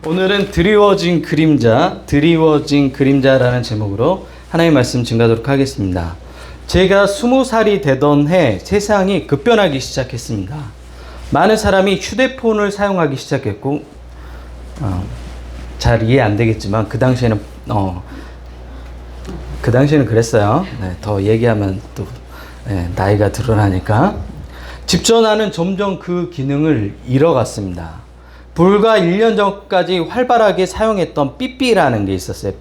오늘은 드리워진 그림자라는 제목으로 하나님의 말씀 증가하도록 하겠습니다. 제가 20살이 되던 해 세상이 급변하기 시작했습니다. 많은 사람이 휴대폰을 사용하기 시작했고 잘 이해 안 되겠지만 그 당시에는 그랬어요. 네, 더 얘기하면 또 나이가 드러나니까. 집 전화는 점점 그 기능을 잃어갔습니다. 불과 1년 전까지 활발하게 사용했던 삐삐라는 게 있었어요.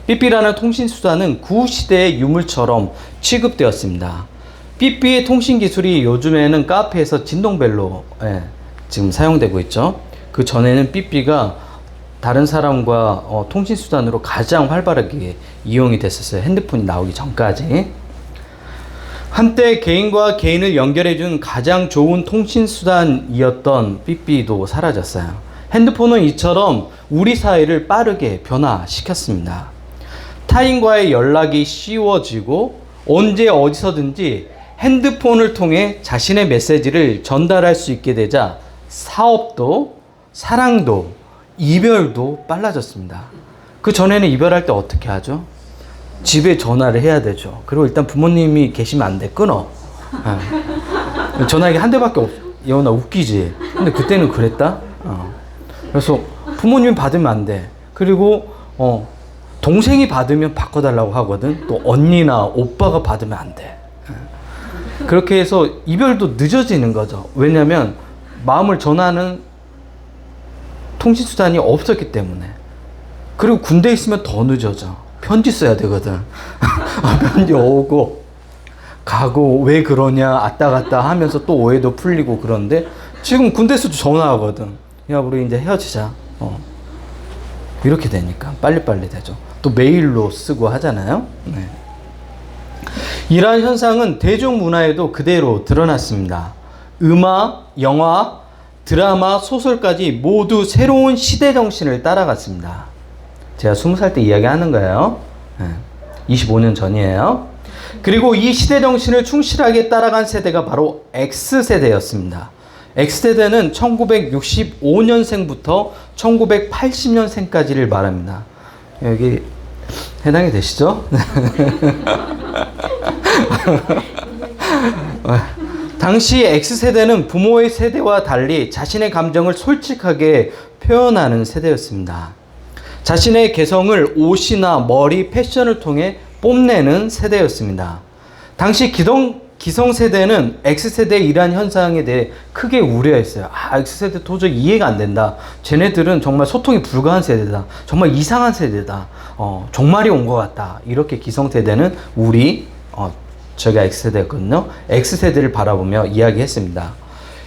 삐삐라는 통신수단은 구시대의 유물처럼 취급되었습니다. 삐삐의 통신기술이 요즘에는 카페에서 진동벨로 지금 사용되고 있죠. 그 전에는 삐삐가 다른 사람과 통신수단으로 가장 활발하게 이용이 됐었어요. 핸드폰이 나오기 전까지. 한때 개인과 개인을 연결해준 가장 좋은 통신수단이었던 삐삐도 사라졌어요. 핸드폰은 이처럼 우리 사회를 빠르게 변화시켰습니다. 타인과의 연락이 쉬워지고 언제 어디서든지 핸드폰을 통해 자신의 메시지를 전달할 수 있게 되자 사업도 사랑도 이별도 빨라졌습니다. 그 전에는 이별할 때 어떻게 하죠? 집에 전화를 해야 되죠. 그리고 일단 부모님이 계시면 안 돼. 끊어. 전화기 한 대밖에 없어. 예원아 웃기지? 근데 그때는 그랬다? 그래서 부모님이 받으면 안 돼. 그리고 동생이 받으면 바꿔달라고 하거든. 또 언니나 오빠가 받으면 안 돼. 그렇게 해서 이별도 늦어지는 거죠. 왜냐면 마음을 전하는 통신수단이 없었기 때문에. 그리고 군대에 있으면 더 늦어져. 편지 써야 되거든. 편지 오고 가고 왜 그러냐 왔다 갔다 하면서 또 오해도 풀리고. 그런데 지금 군대에서도 전화하거든. 야 우리 이제 헤어지자. 이렇게 되니까 빨리빨리 되죠. 또 메일로 쓰고 하잖아요. 네. 이러한 현상은 대중문화에도 그대로 드러났습니다. 음악, 영화, 드라마, 소설까지 모두 새로운 시대 정신을 따라갔습니다. 제가 20살 때 이야기하는 거예요. 25년 전이에요. 그리고 이 시대 정신을 충실하게 따라간 세대가 바로 X세대였습니다. X세대는 1965년생부터 1980년생까지를 말합니다. 여기 해당이 되시죠? 당시 X세대는 부모의 세대와 달리 자신의 감정을 솔직하게 표현하는 세대였습니다. 자신의 개성을 옷이나 머리, 패션을 통해 뽐내는 세대였습니다. 당시 기성세대는 X세대의 이러한 현상에 대해 크게 우려했어요. X세대 도저히 이해가 안 된다. 쟤네들은 정말 소통이 불가한 세대다. 정말 이상한 세대다. 종말이 온 것 같다. 이렇게 기성세대는 제가 X세대였거든요. X세대를 바라보며 이야기했습니다.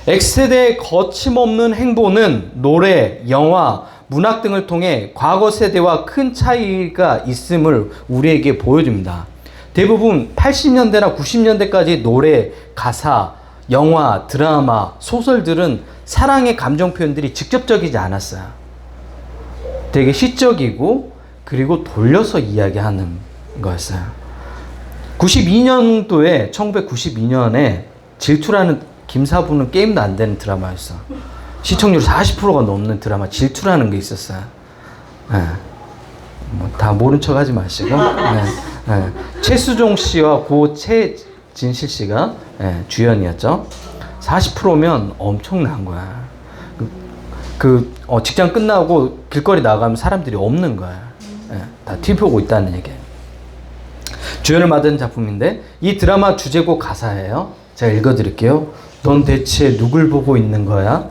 X세대의 거침없는 행보는 노래, 영화, 문학 등을 통해 과거 세대와 큰 차이가 있음을 우리에게 보여줍니다. 대부분 80년대나 90년대까지 노래, 가사, 영화, 드라마, 소설들은 사랑의 감정 표현들이 직접적이지 않았어요. 되게 시적이고 그리고 돌려서 이야기하는 거였어요. 1992년에 질투라는 김사부는 게임도 안 되는 드라마였어. 시청률 40%가 넘는 드라마 질투라는 게 있었어요. 다 모른 척 하지 마시고. 최수종 씨와 고 최진실 씨가 주연이었죠. 40%면 엄청난 거야. 직장 끝나고 길거리 나가면 사람들이 없는 거야. 다 TV 보고 있다는 얘기예요. 주연을 맡은 작품인데 이 드라마 주제곡 가사예요. 제가 읽어드릴게요. 넌 대체 누굴 보고 있는 거야?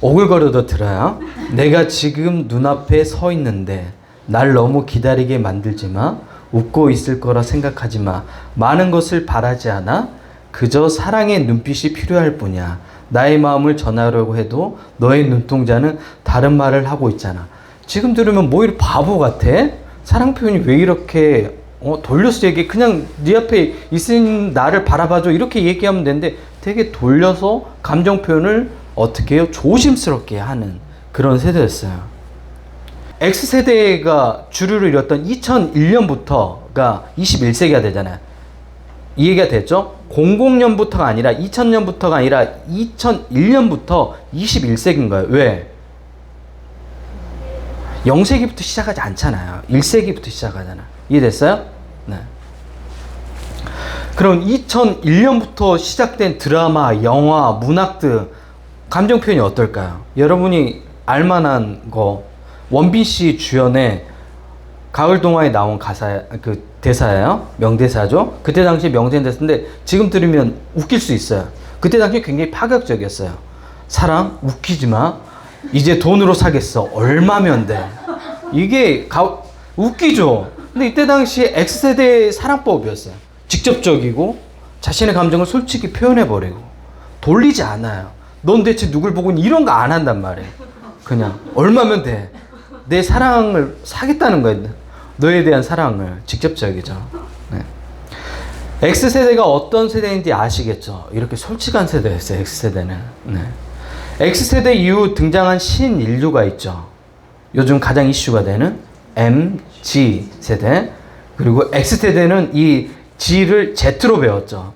오글거려도 들어요. 내가 지금 눈앞에 서 있는데 날 너무 기다리게 만들지 마. 웃고 있을 거라 생각하지 마. 많은 것을 바라지 않아. 그저 사랑의 눈빛이 필요할 뿐이야. 나의 마음을 전하려고 해도 너의 눈동자는 다른 말을 하고 있잖아. 지금 들으면 뭐 이렇게 바보 같아? 사랑 표현이 왜 이렇게 돌려서 얘기해. 그냥 네 앞에 있는 나를 바라봐줘. 이렇게 얘기하면 되는데 되게 돌려서 감정 표현을 어떻게 해요? 조심스럽게 하는 그런 세대였어요. X세대가 주류를 이뤘던 2001년부터가 21세기가 되잖아요. 이해가 됐죠? 00년부터가 아니라 2000년부터가 아니라 2001년부터 21세기인 거예요. 왜? 0세기부터 시작하지 않잖아요. 1세기부터 시작하잖아. 이해됐어요? 네. 그럼 2001년부터 시작된 드라마, 영화, 문학 등 감정 표현이 어떨까요? 여러분이 알만한 거, 원빈 씨 주연의 가을 동화에 나온 그 대사예요. 명대사죠. 그때 당시 명대사인데 지금 들으면 웃길 수 있어요. 그때 당시 굉장히 파격적이었어요. 사랑 웃기지 마. 이제 돈으로 사겠어. 얼마면 돼. 이게 웃기죠. 근데 이때 당시 X세대의 사랑법이었어요. 직접적이고 자신의 감정을 솔직히 표현해버리고 돌리지 않아요. 넌 대체 누굴 보고 이런 거 안 한단 말이에요. 그냥 얼마면 돼. 내 사랑을 사겠다는 거예요. 너에 대한 사랑을. 직접적이죠. 네. X세대가 어떤 세대인지 아시겠죠? 이렇게 솔직한 세대였어요. X세대는. 네. X세대 이후 등장한 신인류가 있죠. 요즘 가장 이슈가 되는 MG세대. 그리고 X세대는 이 G를 Z로 배웠죠.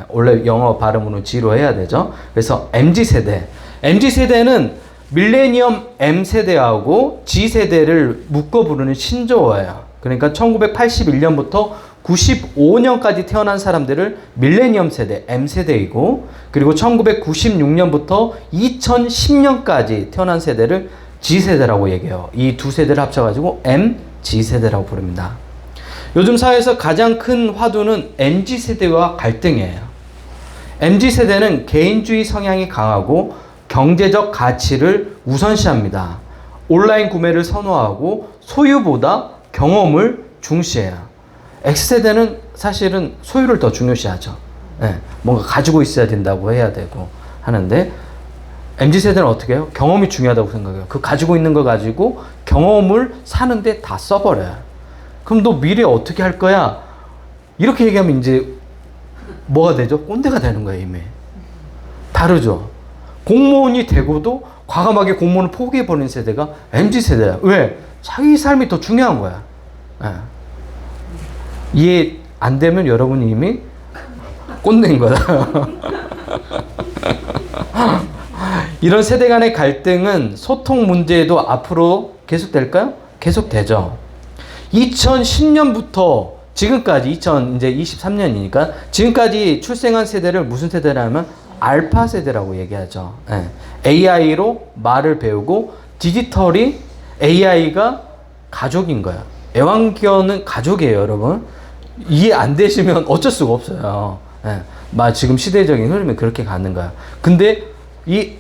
원래 영어 발음으로 G로 해야 되죠. 그래서 MG세대. MG세대는 밀레니엄 M세대하고 G세대를 묶어 부르는 신조어예요. 그러니까 1981년부터 95년까지 태어난 사람들을 밀레니엄 세대, M세대이고, 그리고 1996년부터 2010년까지 태어난 세대를 G세대라고 얘기해요. 이 두 세대를 합쳐가지고 MG세대라고 부릅니다. 요즘 사회에서 가장 큰 화두는 MG세대와 갈등이에요. MG세대는 개인주의 성향이 강하고 경제적 가치를 우선시합니다. 온라인 구매를 선호하고 소유보다 경험을 중시해요. X세대는 사실은 소유를 더 중요시하죠. 네, 뭔가 가지고 있어야 된다고 해야 되고 하는데 MZ세대는 어떻게 해요? 경험이 중요하다고 생각해요. 그 가지고 있는 거 가지고 경험을 사는데 다 써버려요. 그럼 너 미래 어떻게 할 거야? 이렇게 얘기하면 이제 뭐가 되죠? 꼰대가 되는 거예요, 이미. 다르죠? 공무원이 되고도 과감하게 공무원을 포기해버린 세대가 MZ세대야. 왜? 자기 삶이 더 중요한 거야. 네. 이해 안 되면 여러분이 이미 꼰대인 거다. 이런 세대 간의 갈등은 소통 문제에도 앞으로 계속될까요? 계속되죠. 2010년부터 지금까지 이제 23년이니까 지금까지 출생한 세대를 무슨 세대라면 알파 세대라고 얘기하죠. 네. AI로 말을 배우고 디지털이 AI가 가족인 거야. 애완견은 가족이에요, 여러분. 이해 안 되시면 어쩔 수가 없어요. 네. 지금 시대적인 흐름이 그렇게 가는 거야. 근데 이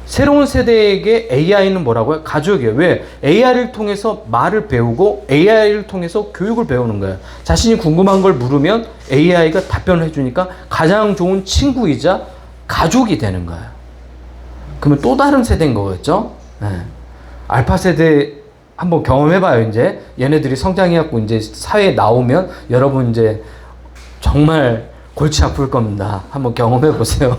새로운 세대에게 AI는 뭐라고요? 가족이에요. 왜? AI를 통해서 말을 배우고 AI를 통해서 교육을 배우는 거예요. 자신이 궁금한 걸 물으면 AI가 답변을 해주니까 가장 좋은 친구이자 가족이 되는 거예요. 그러면 또 다른 세대인 거겠죠? 네. 알파 세대 한번 경험해봐요. 이제 얘네들이 성장해갖고 이제 사회에 나오면 여러분 이제 정말 골치 아플 겁니다. 한번 경험해보세요.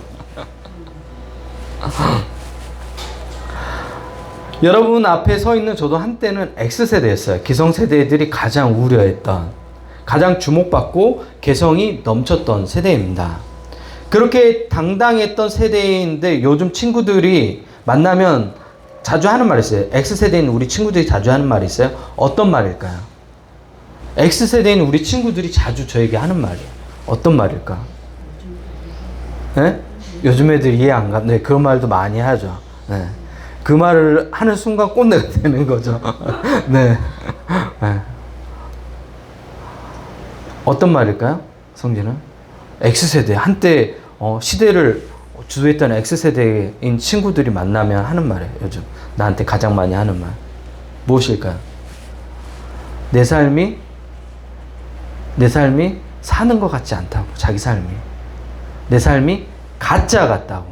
여러분 앞에 서 있는 저도 한때는 X세대였어요. 기성세대들이 가장 우려했던, 가장 주목받고 개성이 넘쳤던 세대입니다. 그렇게 당당했던 세대인데 요즘 친구들이 만나면 자주 하는 말이 있어요. X세대인 우리 친구들이 자주 하는 말이 있어요. 어떤 말일까요? X세대인 우리 친구들이 자주 저에게 하는 말이에요. 어떤 말일까? 네? 요즘 애들 이해 안 가. 네, 그런 말도 많이 하죠. 네. 그 말을 하는 순간 꼰대가 되는 거죠. 네. 네. 어떤 말일까요? 성진은? X세대. 한때 시대를 주도했던 X세대인 친구들이 만나면 하는 말이에요. 요즘 나한테 가장 많이 하는 말. 무엇일까요? 내 삶이 사는 것 같지 않다고. 자기 삶이. 내 삶이 가짜 같다고.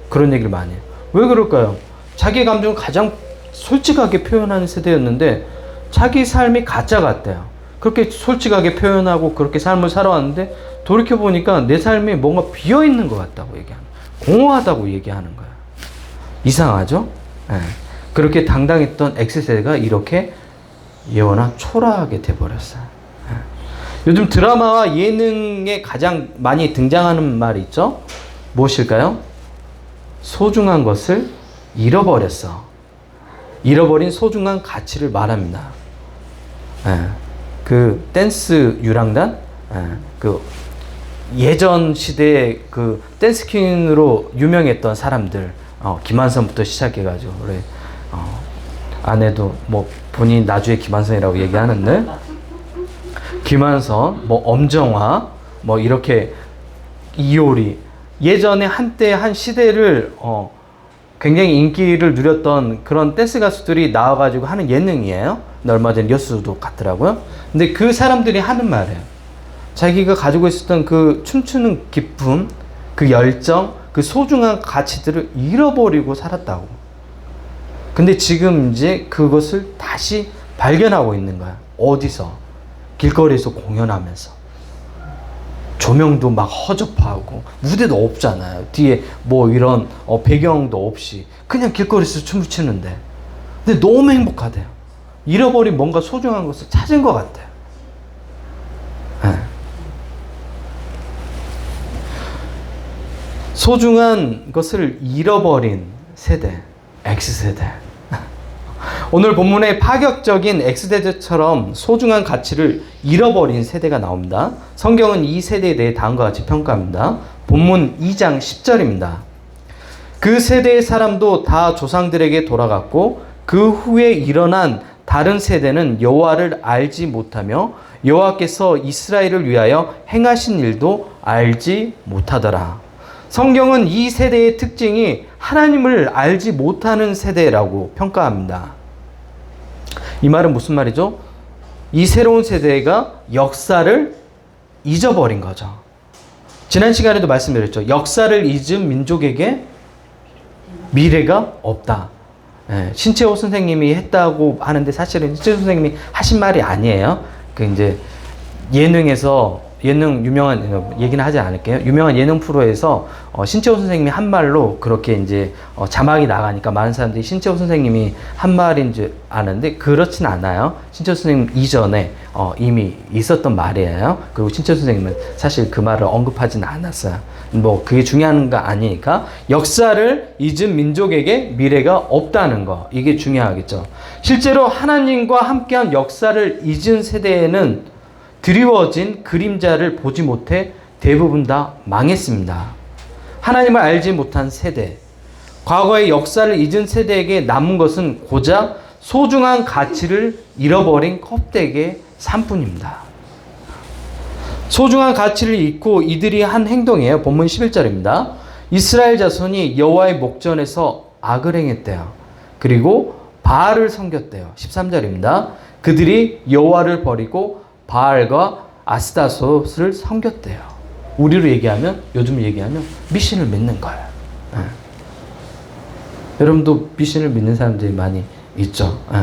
그런 얘기를 많이 해요. 왜 그럴까요? 자기 감정을 가장 솔직하게 표현하는 세대였는데 자기 삶이 가짜 같대요. 그렇게 솔직하게 표현하고 그렇게 삶을 살아왔는데 돌이켜보니까 내 삶이 뭔가 비어있는 것 같다고 얘기하는 거예요. 공허하다고 얘기하는 거예요. 이상하죠? 네. 그렇게 당당했던 X세대가 이렇게 예원아 초라하게 돼버렸어요. 네. 요즘 드라마와 예능에 가장 많이 등장하는 말이 있죠? 무엇일까요? 소중한 것을 잃어버렸어. 잃어버린 소중한 가치를 말합니다. 예, 그 댄스 유랑단, 예, 그 예전 시대에 그 댄스퀸으로 유명했던 사람들, 김한선부터 시작해가지고 그래, 아내도 뭐 본인 나주의 김한선이라고 얘기하는데, 김한선, 뭐 엄정화, 뭐 이렇게 이효리, 예전에 한때 한 시대를 굉장히 인기를 누렸던 그런 댄스 가수들이 나와가지고 하는 예능이에요. 얼마 전에 뉴스도 갔더라고요. 근데 그 사람들이 하는 말이에요. 자기가 가지고 있었던 그 춤추는 기쁨, 그 열정, 그 소중한 가치들을 잃어버리고 살았다고. 근데 지금 이제 그것을 다시 발견하고 있는 거야. 어디서? 길거리에서 공연하면서. 조명도 막 허접하고 무대도 없잖아요. 뒤에 뭐 이런 배경도 없이 그냥 길거리에서 춤을 추는데, 근데 너무 행복하대요. 잃어버린 뭔가 소중한 것을 찾은 것 같아요. 네. 소중한 것을 잃어버린 세대, X세대. 오늘 본문의 파격적인 X세대처럼 소중한 가치를 잃어버린 세대가 나옵니다. 성경은 이 세대에 대해 다음과 같이 평가합니다. 본문 2장 10절입니다. 그 세대의 사람도 다 조상들에게 돌아갔고 그 후에 일어난 다른 세대는 여호와를 알지 못하며 여호와께서 이스라엘을 위하여 행하신 일도 알지 못하더라. 성경은 이 세대의 특징이 하나님을 알지 못하는 세대라고 평가합니다. 이 말은 무슨 말이죠? 이 새로운 세대가 역사를 잊어버린 거죠. 지난 시간에도 말씀드렸죠. 역사를 잊은 민족에게 미래가 없다. 신채호 선생님이 했다고 하는데 사실은 신채호 선생님이 하신 말이 아니에요. 그 이제 예능 유명한 얘기는 하지 않을게요. 유명한 예능 프로에서 신채호 선생님이 한 말로 그렇게 이제 자막이 나가니까 많은 사람들이 신채호 선생님이 한 말인 줄 아는데 그렇진 않아요. 신채호 선생님 이전에 이미 있었던 말이에요. 그리고 신채호 선생님은 사실 그 말을 언급하지는 않았어요. 뭐 그게 중요한 거 아니니까 역사를 잊은 민족에게 미래가 없다는 거, 이게 중요하겠죠. 실제로 하나님과 함께한 역사를 잊은 세대에는 드리워진 그림자를 보지 못해 대부분 다 망했습니다. 하나님을 알지 못한 세대, 과거의 역사를 잊은 세대에게 남은 것은 고작 소중한 가치를 잃어버린 껍데기의 산뿐입니다. 소중한 가치를 잊고 이들이 한 행동이에요. 본문 11절입니다. 이스라엘 자손이 여호와의 목전에서 악을 행했대요. 그리고 바알을 섬겼대요. 13절입니다. 그들이 여호와를 버리고 바알과 아스타롯을 섬겼대요. 우리로 얘기하면, 요즘 얘기하면 미신을 믿는 거예요. 네. 여러분도 미신을 믿는 사람들이 많이 있죠. 네.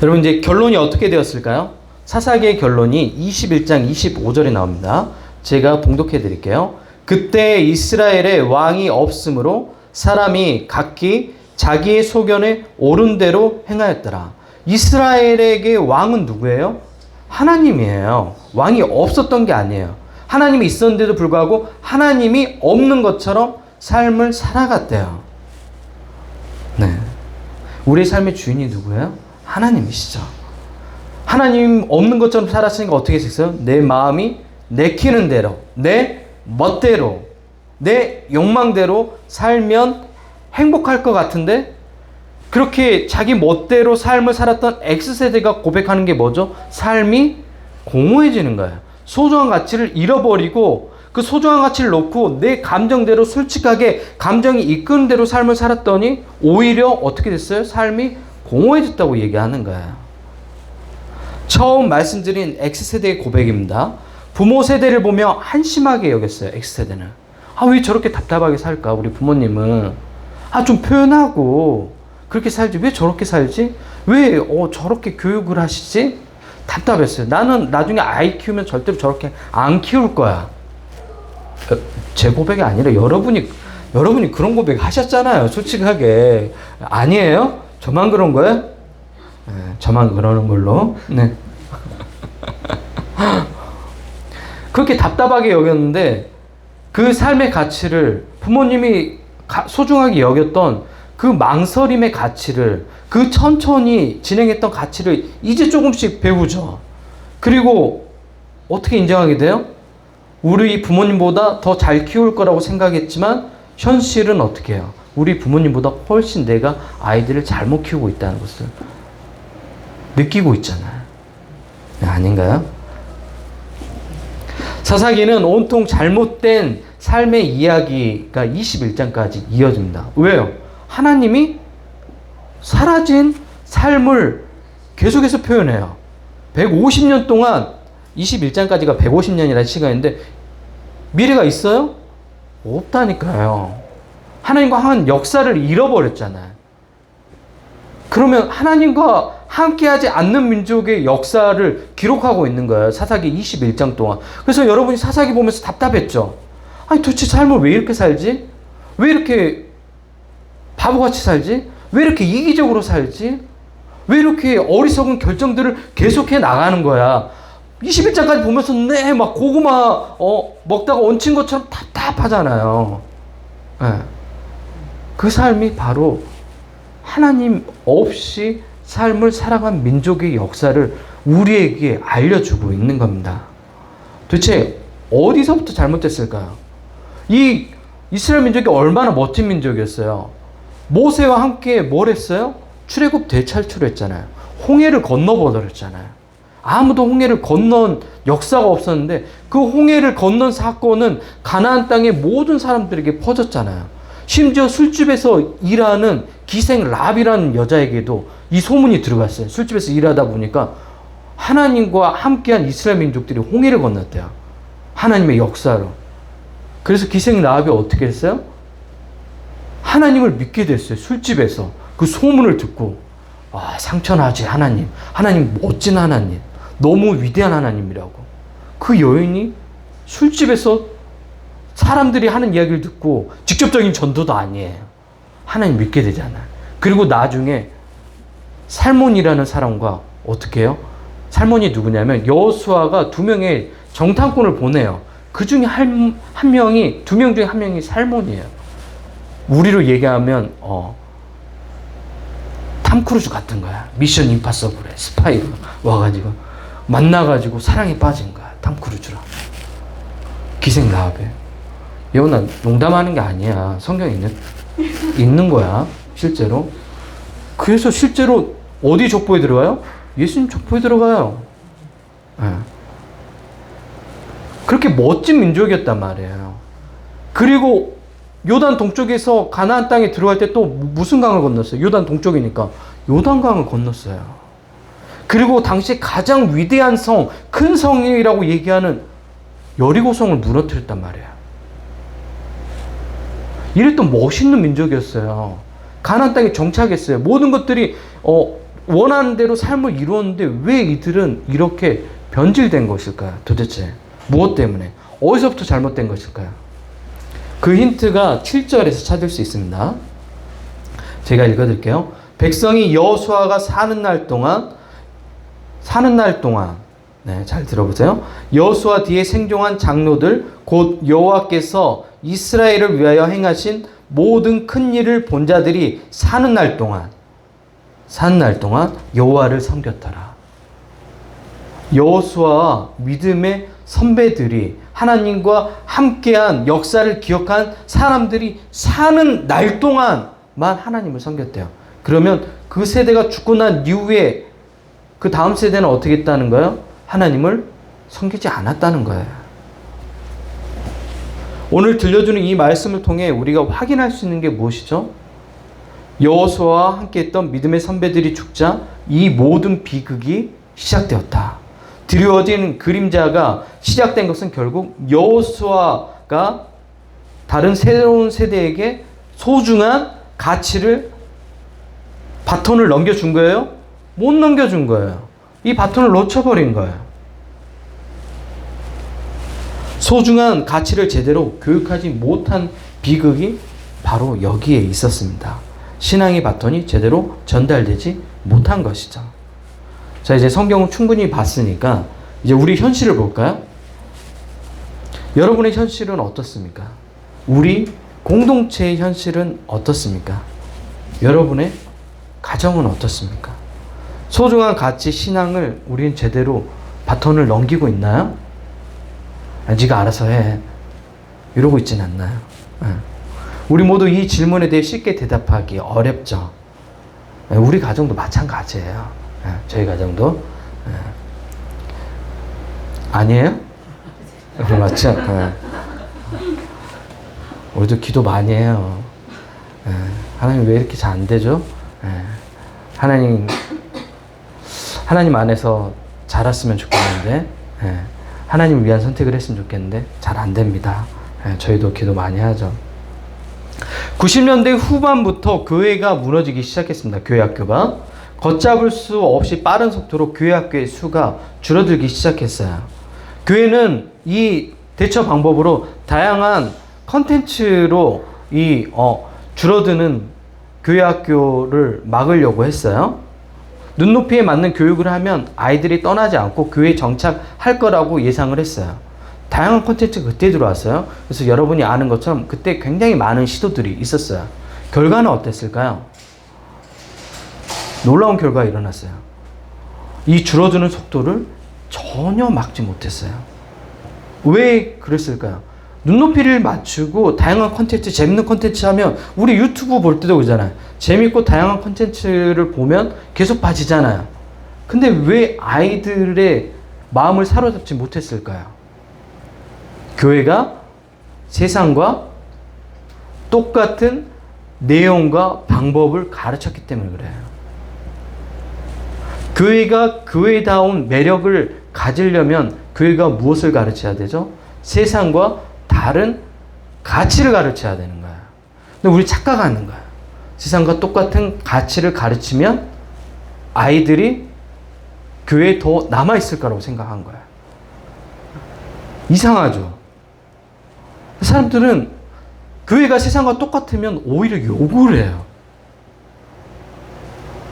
여러분 이제 결론이 어떻게 되었을까요? 사사기의 결론이 21장 25절에 나옵니다. 제가 봉독해 드릴게요. 그때 이스라엘에 왕이 없으므로 사람이 각기 자기의 소견에 옳은 대로 행하였더라. 이스라엘에게 왕은 누구예요? 하나님이에요. 왕이 없었던 게 아니에요. 하나님이 있었는데도 불구하고 하나님이 없는 것처럼 삶을 살아갔대요. 네. 우리의 삶의 주인이 누구예요? 하나님이시죠. 하나님 없는 것처럼 살았으니까 어떻게 했어요? 내 마음이 내키는 대로, 내 멋대로, 내 욕망대로 살면 행복할 것 같은데, 그렇게 자기 멋대로 삶을 살았던 X세대가 고백하는 게 뭐죠? 삶이 공허해지는 거예요. 소중한 가치를 잃어버리고 그 소중한 가치를 놓고 내 감정대로 솔직하게 감정이 이끄는 대로 삶을 살았더니 오히려 어떻게 됐어요? 삶이 공허해졌다고 얘기하는 거예요. 처음 말씀드린 X세대의 고백입니다. 부모 세대를 보며 한심하게 여겼어요. X세대는. 왜 저렇게 답답하게 살까? 우리 부모님은. 좀 표현하고 그렇게 살지. 왜 저렇게 살지? 왜 저렇게 교육을 하시지? 답답했어요. 나는 나중에 아이 키우면 절대로 저렇게 안 키울 거야. 제 고백이 아니라 여러분이 그런 고백 하셨잖아요. 솔직하게. 아니에요? 저만 그런 거예요? 네, 저만 그러는 걸로. 네. 그렇게 답답하게 여겼는데 그 삶의 가치를 부모님이 소중하게 여겼던 그 망설임의 가치를, 그 천천히 진행했던 가치를 이제 조금씩 배우죠. 그리고 어떻게 인정하게 돼요? 우리 부모님보다 더 잘 키울 거라고 생각했지만 현실은 어떻게 해요? 우리 부모님보다 훨씬 내가 아이들을 잘못 키우고 있다는 것을 느끼고 있잖아요. 네, 아닌가요? 사사기는 온통 잘못된 삶의 이야기가 21장까지 이어집니다. 왜요? 하나님이 사라진 삶을 계속해서 표현해요. 150년 동안 21장까지가 150년이라는 시간인데 미래가 있어요? 없다니까요. 하나님과 한 역사를 잃어버렸잖아요. 그러면 하나님과 함께하지 않는 민족의 역사를 기록하고 있는 거예요. 사사기 21장 동안. 그래서 여러분이 사사기 보면서 답답했죠. 아니 도대체 삶을 왜 이렇게 살지? 왜 이렇게 바보같이 살지? 왜 이렇게 이기적으로 살지? 왜 이렇게 어리석은 결정들을 계속해 나가는 거야? 21장까지 보면서 막 고구마 먹다가 얹힌 것처럼 답답하잖아요. 네. 그 삶이 바로 하나님 없이 삶을 살아간 민족의 역사를 우리에게 알려주고 있는 겁니다. 도대체 어디서부터 잘못됐을까요? 이 이스라엘 민족이 얼마나 멋진 민족이었어요. 모세와 함께 뭘 했어요? 출애굽 대탈출했잖아요. 홍해를 건너버렸잖아요. 아무도 홍해를 건넌 역사가 없었는데 그 홍해를 건넌 사건은 가나안 땅의 모든 사람들에게 퍼졌잖아요. 심지어 술집에서 일하는 기생 랍이라는 여자에게도 이 소문이 들어갔어요. 술집에서 일하다 보니까 하나님과 함께한 이스라엘 민족들이 홍해를 건넜대요. 하나님의 역사로. 그래서 기생 랍이 어떻게 했어요? 하나님을 믿게 됐어요. 술집에서. 그 소문을 듣고 상처나지 하나님. 하나님 멋진 하나님. 너무 위대한 하나님이라고. 그 여인이 술집에서 사람들이 하는 이야기를 듣고 직접적인 전도도 아니에요. 하나님 믿게 되잖아요. 그리고 나중에 살몬이라는 사람과 어떻게 해요? 살몬이 누구냐면 여호수아가 2명의 정탐꾼을 보내요. 그 중에 한 명이, 2명 중에 1명이 살몬이에요. 우리로 얘기하면 탐 크루즈 같은 거야. 미션 임파서블에 스파이로 와가지고 만나가지고 사랑에 빠진 거야. 탐 크루즈랑 기생 라합에. 여우나 농담하는 게 아니야. 성경에 있는 거야. 실제로. 그래서 실제로 어디 족보에 들어가요? 예수님 족보에 들어가요. 네. 그렇게 멋진 민족이었단 말이에요. 그리고 요단 동쪽에서 가나안 땅에 들어갈 때 또 무슨 강을 건넜어요? 요단 동쪽이니까 요단강을 건넜어요. 그리고 당시 가장 위대한 성, 큰 성이라고 얘기하는 여리고성을 무너뜨렸단 말이에요. 이랬던 멋있는 민족이었어요. 가나안 땅에 정착했어요. 모든 것들이 원하는 대로 삶을 이루었는데 왜 이들은 이렇게 변질된 것일까요? 도대체 무엇 때문에? 어디서부터 잘못된 것일까요? 그 힌트가 7절에서 찾을 수 있습니다. 제가 읽어드릴게요. 백성이 여호수아가 사는 날 동안 네, 잘 들어보세요. 여호수아 뒤에 생존한 장로들 곧 여호와께서 이스라엘을 위하여 행하신 모든 큰 일을 본 자들이 사는 날 동안 여호와를 섬겼더라. 여호수아와 믿음의 선배들이 하나님과 함께한 역사를 기억한 사람들이 사는 날 동안만 하나님을 섬겼대요. 그러면 그 세대가 죽고 난 이후에 그 다음 세대는 어떻게 했다는 거예요? 하나님을 섬기지 않았다는 거예요. 오늘 들려주는 이 말씀을 통해 우리가 확인할 수 있는 게 무엇이죠? 여호수아와 함께했던 믿음의 선배들이 죽자 이 모든 비극이 시작되었다. 드리워진 그림자가 시작된 것은 결국 여호수아가 다른 새로운 세대에게 소중한 가치를 바톤을 넘겨준 거예요? 못 넘겨준 거예요. 이 바톤을 놓쳐버린 거예요. 소중한 가치를 제대로 교육하지 못한 비극이 바로 여기에 있었습니다. 신앙의 바톤이 제대로 전달되지 못한 것이죠. 자, 이제 성경을 충분히 봤으니까 이제 우리 현실을 볼까요? 여러분의 현실은 어떻습니까? 우리 공동체의 현실은 어떻습니까? 여러분의 가정은 어떻습니까? 소중한 가치, 신앙을 우리는 제대로 바톤을 넘기고 있나요? 네가 알아서 해. 이러고 있진 않나요? 우리 모두 이 질문에 대해 쉽게 대답하기 어렵죠. 우리 가정도 마찬가지예요. 저희 가정도. 아니에요? 맞죠? 우리도 기도 많이 해요. 하나님 왜 이렇게 잘 안 되죠? 하나님 안에서 자랐으면 좋겠는데, 하나님을 위한 선택을 했으면 좋겠는데 잘 안 됩니다. 저희도 기도 많이 하죠. 90년대 후반부터 교회가 무너지기 시작했습니다. 교회 학교가 걷잡을 수 없이 빠른 속도로 교회 학교의 수가 줄어들기 시작했어요. 교회는 이 대처 방법으로 다양한 컨텐츠로 줄어드는 교회 학교를 막으려고 했어요. 눈높이에 맞는 교육을 하면 아이들이 떠나지 않고 교회에 정착할 거라고 예상을 했어요. 다양한 콘텐츠가 그때 들어왔어요. 그래서 여러분이 아는 것처럼 그때 굉장히 많은 시도들이 있었어요. 결과는 어땠을까요? 놀라운 결과가 일어났어요. 이 줄어드는 속도를 전혀 막지 못했어요. 왜 그랬을까요? 눈높이를 맞추고 다양한 콘텐츠, 재밌는 콘텐츠 하면 우리 유튜브 볼 때도 그러잖아요. 재밌고 다양한 콘텐츠를 보면 계속 빠지잖아요. 근데 왜 아이들의 마음을 사로잡지 못했을까요? 교회가 세상과 똑같은 내용과 방법을 가르쳤기 때문에 그래요. 교회가 교회다운 매력을 가지려면 교회가 무엇을 가르쳐야 되죠? 세상과 다른 가치를 가르쳐야 되는 거예요. 근데 우리 착각하는 거예요. 세상과 똑같은 가치를 가르치면 아이들이 교회에 더 남아있을 거라고 생각한 거예요. 이상하죠? 사람들은 교회가 세상과 똑같으면 오히려 욕을 해요.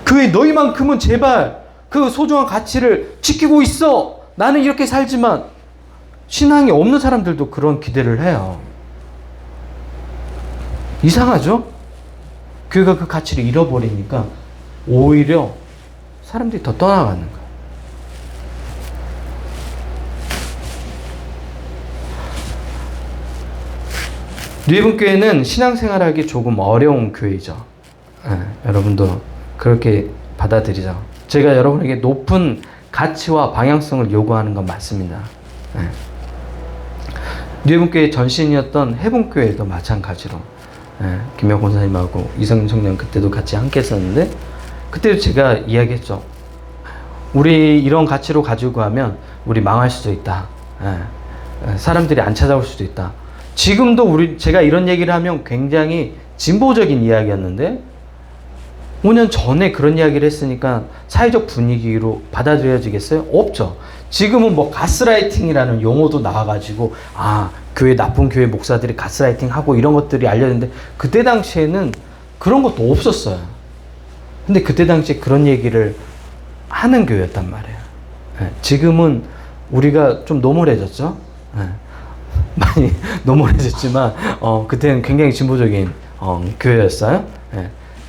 교회 너희만큼은 제발 그 소중한 가치를 지키고 있어. 나는 이렇게 살지만 신앙이 없는 사람들도 그런 기대를 해요. 이상하죠? 교회가 그 가치를 잃어버리니까 오히려 사람들이 더 떠나가는 거예요. 뉴에본교회는 신앙생활하기 조금 어려운 교회죠. 여러분도 그렇게 받아들이죠. 제가 여러분에게 높은 가치와 방향성을 요구하는 건 맞습니다. 뉴에본교회 전신이었던 해본교회도 마찬가지로 김영 권사님하고 이성윤 청년 그때도 같이 함께 했었는데 그때도 제가 이야기했죠. 우리 이런 가치로 가지고 가면 우리 망할 수도 있다. 사람들이 안 찾아올 수도 있다. 지금도 제가 이런 얘기를 하면 굉장히 진보적인 이야기였는데 5년 전에 그런 이야기를 했으니까 사회적 분위기로 받아들여지겠어요? 없죠. 지금은 뭐 가스라이팅이라는 용어도 나와가지고 교회 나쁜 교회 목사들이 가스라이팅 하고 이런 것들이 알려졌는데 그때 당시에는 그런 것도 없었어요. 근데 그때 당시에 그런 얘기를 하는 교회였단 말이에요. 지금은 우리가 좀 노멀해졌죠. 많이 노멀해졌지만 그때는 굉장히 진보적인 교회였어요.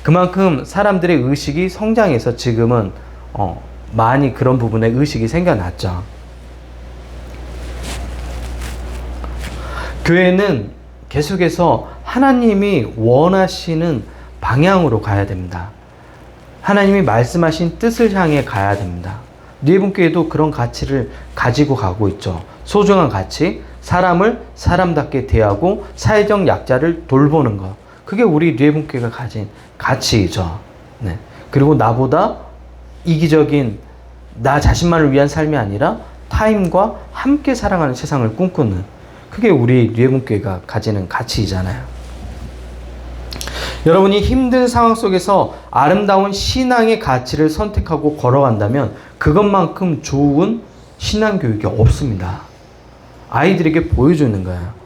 그만큼 사람들의 의식이 성장해서 지금은 많이 그런 부분에 의식이 생겨났죠. 교회는 계속해서 하나님이 원하시는 방향으로 가야 됩니다. 하나님이 말씀하신 뜻을 향해 가야 됩니다. 뉴에본교회도 그런 가치를 가지고 가고 있죠. 소중한 가치, 사람을 사람답게 대하고 사회적 약자를 돌보는 것. 그게 우리 뉴에본교회가 가진 가치이죠. 그리고 나보다 이기적인 나 자신만을 위한 삶이 아니라 타인과 함께 사랑하는 세상을 꿈꾸는 그게 우리 뉴에본교회가 가지는 가치이잖아요. 여러분이 힘든 상황 속에서 아름다운 신앙의 가치를 선택하고 걸어간다면 그것만큼 좋은 신앙교육이 없습니다. 아이들에게 보여주는 거예요.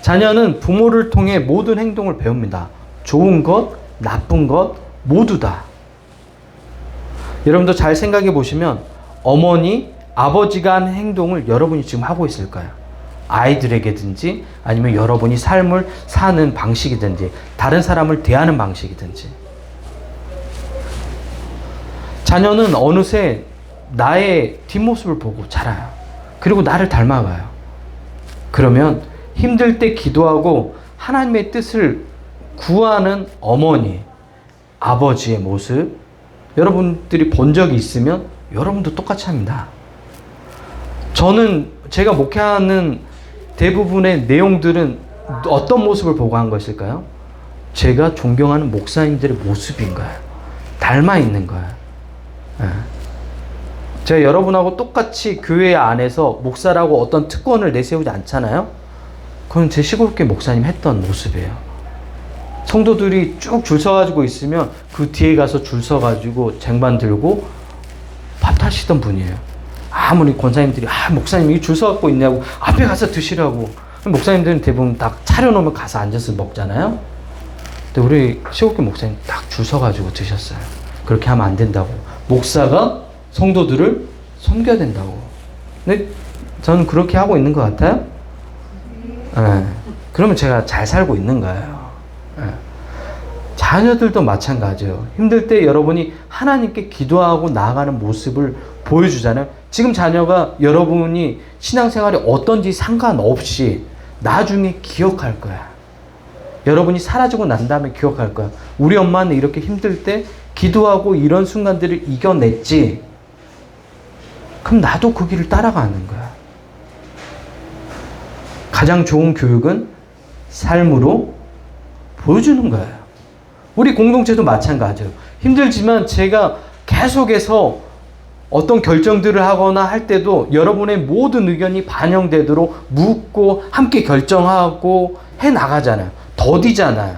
자녀는 부모를 통해 모든 행동을 배웁니다. 좋은 것, 나쁜 것 모두 다. 여러분도 잘 생각해 보시면 어머니, 아버지가 한 행동을 여러분이 지금 하고 있을까요? 아이들에게든지 아니면 여러분이 삶을 사는 방식이든지 다른 사람을 대하는 방식이든지 자녀는 어느새 나의 뒷모습을 보고 자라요. 그리고 나를 닮아가요. 그러면 힘들 때 기도하고 하나님의 뜻을 구하는 어머니, 아버지의 모습, 여러분들이 본 적이 있으면 여러분도 똑같이 합니다. 저는 제가 목회하는 대부분의 내용들은 어떤 모습을 보고 한 것일까요? 제가 존경하는 목사님들의 모습인 거예요. 닮아 있는 거예요. 제가 여러분하고 똑같이 교회 안에서 목사라고 어떤 특권을 내세우지 않잖아요. 그건 제 시골교회 목사님 했던 모습이에요. 성도들이 쭉 줄 서가지고 있으면 그 뒤에 가서 줄 서가지고 쟁반 들고 밥 타시던 분이에요. 아무리 권사님들이 목사님이 줄 서갖고 있냐고 앞에 가서 드시라고. 목사님들은 대부분 딱 차려놓으면 가서 앉아서 먹잖아요. 근데 우리 시골교회 목사님 딱 줄 서가지고 드셨어요. 그렇게 하면 안 된다고. 목사가 성도들을 섬겨야 된다고. 근데 저는 그렇게 하고 있는 것 같아요. 그러면 제가 잘 살고 있는 거예요. 자녀들도 마찬가지예요. 힘들 때 여러분이 하나님께 기도하고 나아가는 모습을 보여주잖아요. 지금 자녀가 여러분이 신앙생활이 어떤지 상관없이 나중에 기억할 거야. 여러분이 사라지고 난 다음에 기억할 거야. 우리 엄마는 이렇게 힘들 때 기도하고 이런 순간들을 이겨냈지. 그럼 나도 그 길을 따라가는 거야. 가장 좋은 교육은 삶으로 보여주는 거예요. 우리 공동체도 마찬가지예요. 힘들지만 제가 계속해서 어떤 결정들을 하거나 할 때도 여러분의 모든 의견이 반영되도록 묻고 함께 결정하고 해나가잖아요. 더디잖아요.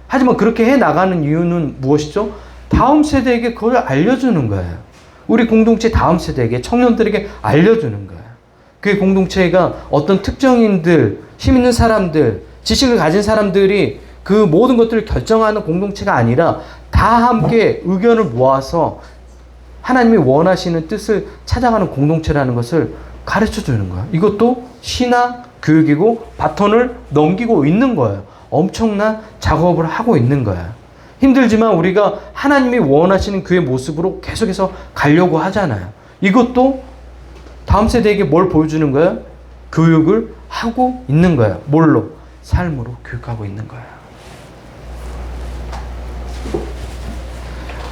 하지만 그렇게 해나가는 이유는 무엇이죠? 다음 세대에게 그걸 알려주는 거예요. 우리 공동체 다음 세대에게, 청년들에게 알려주는 거예요. 그 공동체가 어떤 특정인들, 힘 있는 사람들, 지식을 가진 사람들이 그 모든 것들을 결정하는 공동체가 아니라 다 함께 의견을 모아서 하나님이 원하시는 뜻을 찾아가는 공동체라는 것을 가르쳐 주는 거예요. 이것도 신학 교육이고 바톤을 넘기고 있는 거예요. 엄청난 작업을 하고 있는 거예요. 힘들지만 우리가 하나님이 원하시는 그의 모습으로 계속해서 가려고 하잖아요. 이것도 다음 세대에게 뭘 보여주는 거예요? 교육을 하고 있는 거예요. 뭘로? 삶으로 교육하고 있는 거예요.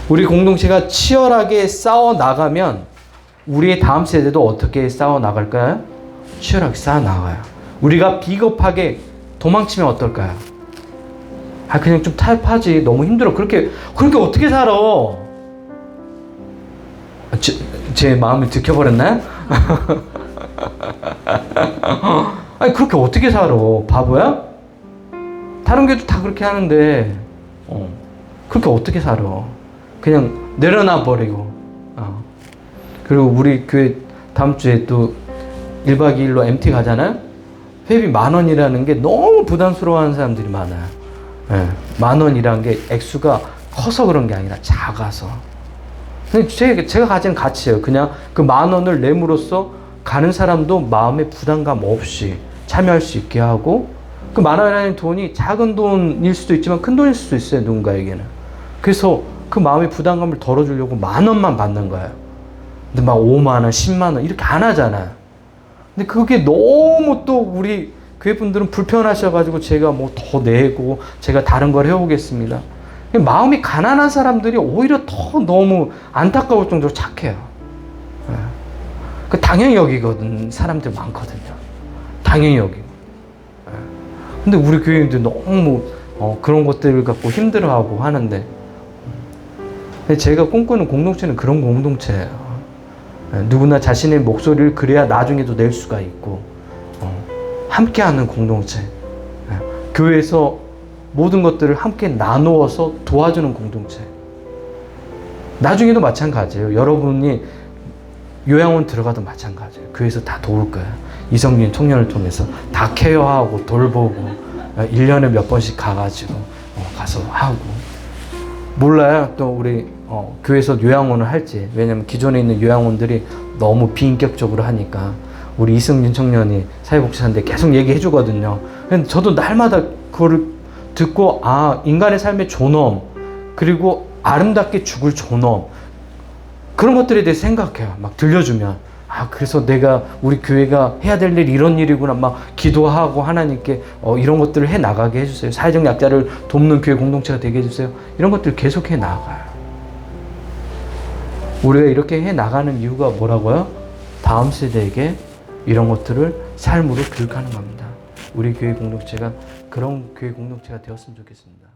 우리 공동체가 치열하게 싸워 나가면 우리의 다음 세대도 어떻게 싸워 나갈까요? 치열하게 싸워 나가요. 우리가 비겁하게 도망치면 어떨까요? 그냥 좀 타협하지. 너무 힘들어. 그렇게 어떻게 살아? 제 마음을 들켜버렸나요? 아니, 그렇게 어떻게 살아? 바보야? 다른 교회도 다 그렇게 하는데, 그렇게 어떻게 살아? 그냥 내려놔 버리고. 그리고 우리 교회 다음 주에 또 1박 2일로 MT 가잖아요? 회비 10,000원이라는 게 너무 부담스러워하는 사람들이 많아요. 10,000원이라는 게 액수가 커서 그런 게 아니라 작아서. 제가 가진 가치예요. 그냥 그 10,000원을 내므로써 가는 사람도 마음의 부담감 없이 참여할 수 있게 하고, 그 10,000원이라는 돈이 작은 돈일 수도 있지만 큰 돈일 수도 있어요. 누군가에게는. 그래서 그 마음의 부담감을 덜어주려고 10,000원만 받는 거예요. 근데 막 50,000원, 100,000원 이렇게 안 하잖아요. 근데 그게 너무 또 우리 교회분들은 불편하셔가지고 제가 뭐 더 내고 제가 다른 걸 해오겠습니다. 마음이 가난한 사람들이 오히려 더 너무 안타까울 정도로 착해요. 그 당연히 여기거든. 사람들 많거든요. 당연히 여기고. 근데 우리 교회인들 너무 그런 것들을 갖고 힘들어하고 하는데, 제가 꿈꾸는 공동체는 그런 공동체예요. 누구나 자신의 목소리를 그래야 나중에도 낼 수가 있고, 함께하는 공동체. 교회에서 모든 것들을 함께 나누어서 도와주는 공동체. 나중에도 마찬가지예요. 여러분이 요양원 들어가도 마찬가지예요. 교회에서 다 도울 거예요. 이성균 청년을 통해서 다 케어하고 돌보고 1년에 몇 번씩 가가지고 가서 하고. 몰라요. 또 우리 교회에서 요양원을 할지. 왜냐면 기존에 있는 요양원들이 너무 비인격적으로 하니까 우리 이승진 청년이 사회복지사인데 계속 얘기해 주거든요. 근데 저도 날마다 그거를 듣고, 인간의 삶의 존엄, 그리고 아름답게 죽을 존엄, 그런 것들에 대해 생각해요. 막 들려주면. 아, 그래서 내가 우리 교회가 해야 될 일 이런 일이구나. 막 기도하고 하나님께 이런 것들을 해 나가게 해주세요. 사회적 약자를 돕는 교회 공동체가 되게 해주세요. 이런 것들을 계속 해 나가요. 우리가 이렇게 해 나가는 이유가 뭐라고요? 다음 세대에게 이런 것들을 삶으로 교육하는 겁니다. 우리 교회 공동체가 그런 교회 공동체가 되었으면 좋겠습니다.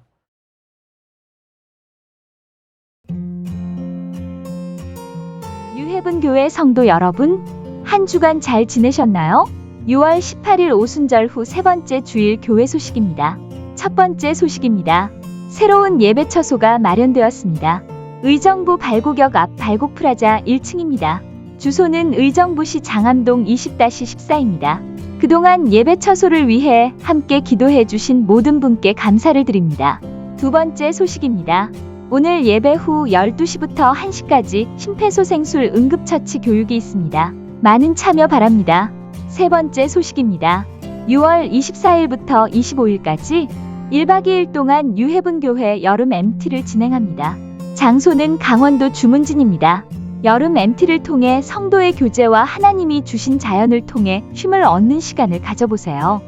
유해분 교회 성도 여러분, 한 주간 잘 지내셨나요? 6월 18일 오순절 후 세 번째 주일 교회 소식입니다. 첫 번째 소식입니다. 새로운 예배 처소가 마련되었습니다. 의정부 발고역 앞 발곡프라자 1층입니다. 주소는 의정부시 장암동 20-14입니다. 그동안 예배 처소를 위해 함께 기도해 주신 모든 분께 감사를 드립니다. 두 번째 소식입니다. 오늘 예배 후 12시부터 1시까지 심폐소생술 응급처치 교육이 있습니다. 많은 참여 바랍니다. 세 번째 소식입니다. 6월 24일부터 25일까지 1박 2일 동안 유해분 교회 여름 MT를 진행합니다. 장소는 강원도 주문진입니다. 여름 MT를 통해 성도의 교제와 하나님이 주신 자연을 통해 쉼을 얻는 시간을 가져보세요.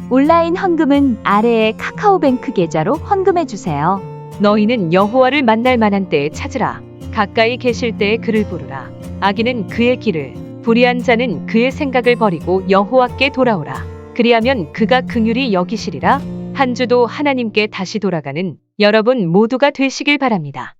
온라인 헌금은 아래의 카카오뱅크 계좌로 헌금해주세요. 너희는 여호와를 만날 만한 때에 찾으라. 가까이 계실 때에 그를 부르라. 악인은 그의 길을, 불의한 자는 그의 생각을 버리고 여호와께 돌아오라. 그리하면 그가 긍휼히 여기시리라. 한 주도 하나님께 다시 돌아가는 여러분 모두가 되시길 바랍니다.